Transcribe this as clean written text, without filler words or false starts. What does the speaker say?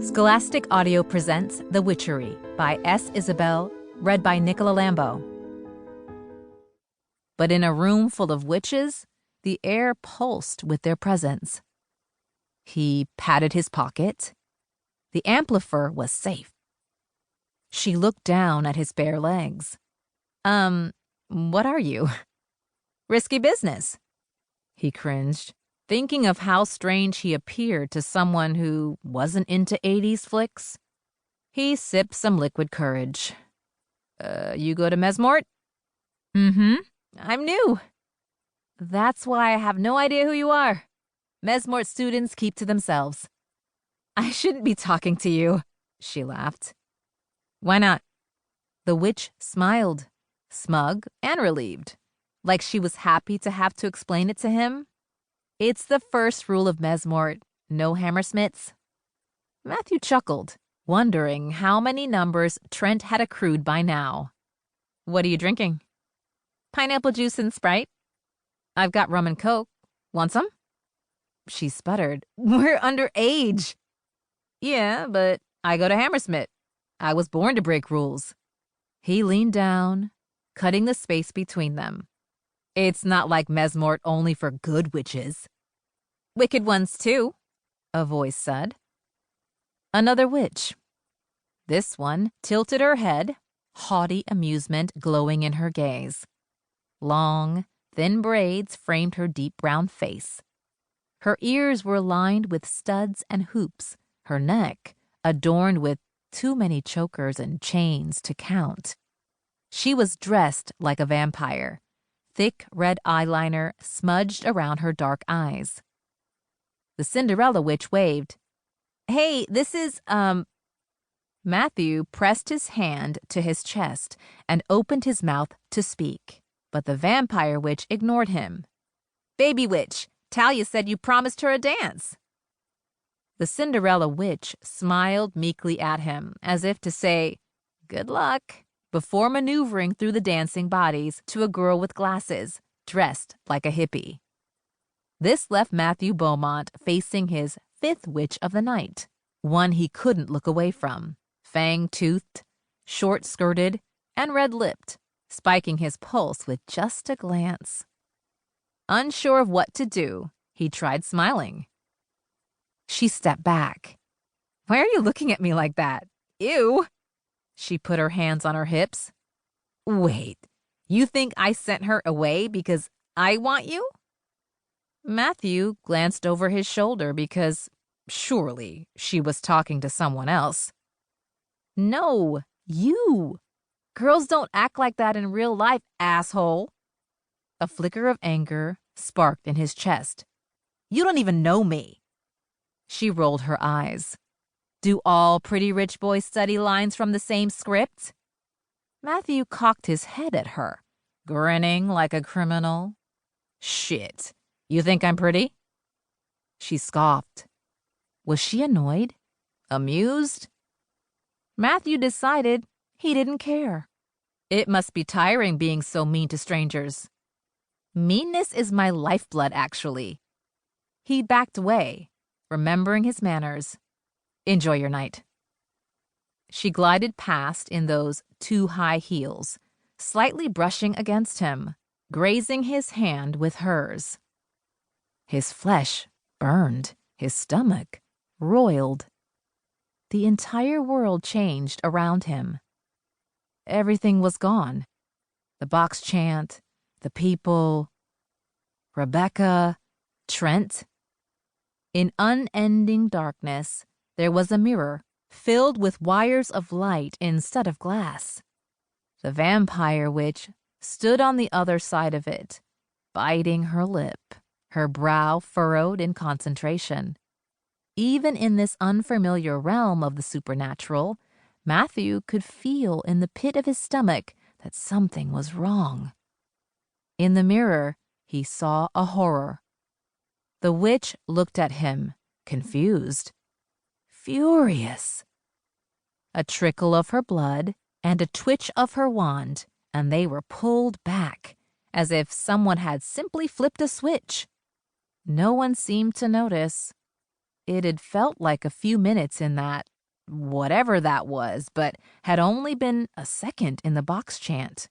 Scholastic Audio presents The Witchery by S. Isabelle, read by Nicola Lambo. But in a room full of witches, the air pulsed with their presence. He patted his pocket. The amplifier was safe. She looked down at his bare legs. What are you? Risky business. He cringed, thinking of how strange he appeared to someone who wasn't into 80s flicks. He sipped some liquid courage. You go to Mesmortes? Mm-hmm. I'm new. That's why I have no idea who you are. Mesmortes students keep to themselves. I shouldn't be talking to you, she laughed. Why not? The witch smiled, smug and relieved, like she was happy to have to explain it to him. It's the first rule of Mesmortes, no hammersmiths. Matthew chuckled, wondering how many numbers Trent had accrued by now. What are you drinking? Pineapple juice and Sprite. I've got rum and Coke. Want some? She sputtered. We're underage. Yeah, but I go to Hammersmith. I was born to break rules. He leaned down, cutting the space between them. It's not like Mesmortes only for good witches. Wicked ones, too, a voice said. Another witch. This one tilted her head, haughty amusement glowing in her gaze. Long, thin braids framed her deep brown face. Her ears were lined with studs and hoops, her neck adorned with too many chokers and chains to count. She was dressed like a vampire. Thick red eyeliner smudged around her dark eyes. The Cinderella witch waved. Hey, this is, Matthew pressed his hand to his chest and opened his mouth to speak, but the vampire witch ignored him. Baby witch, Thalia said you promised her a dance. The Cinderella witch smiled meekly at him, as if to say, good luck, before maneuvering through the dancing bodies to a girl with glasses, dressed like a hippie. This left Matthew Beaumont facing his fifth witch of the night, one he couldn't look away from, fang-toothed, short-skirted, and red-lipped, spiking his pulse with just a glance. Unsure of what to do, he tried smiling. She stepped back. Why are you looking at me like that? Ew! She put her hands on her hips. Wait, you think I sent her away because I want you? Matthew glanced over his shoulder because, surely, she was talking to someone else. No, you. Girls don't act like that in real life, asshole. A flicker of anger sparked in his chest. You don't even know me. She rolled her eyes. Do all pretty rich boys study lines from the same script? Matthew cocked his head at her, grinning like a criminal. Shit, you think I'm pretty? She scoffed. Was she annoyed? Amused? Matthew decided he didn't care. It must be tiring being so mean to strangers. Meanness is my lifeblood, actually. He backed away, remembering his manners. Enjoy your night. She glided past in those too high heels, slightly brushing against him, grazing his hand with hers. His flesh burned, his stomach roiled. The entire world changed around him. Everything was gone. The box chant, the people, Rebecca, Trent. In unending darkness, there was a mirror filled with wires of light instead of glass. The vampire witch stood on the other side of it, biting her lip, her brow furrowed in concentration. Even in this unfamiliar realm of the supernatural, Matthew could feel in the pit of his stomach that something was wrong. In the mirror, he saw a horror. The witch looked at him, confused, furious. A trickle of her blood and a twitch of her wand, and they were pulled back, as if someone had simply flipped a switch. No one seemed to notice. It had felt like a few minutes in that whatever that was, but had only been a second in the box chant.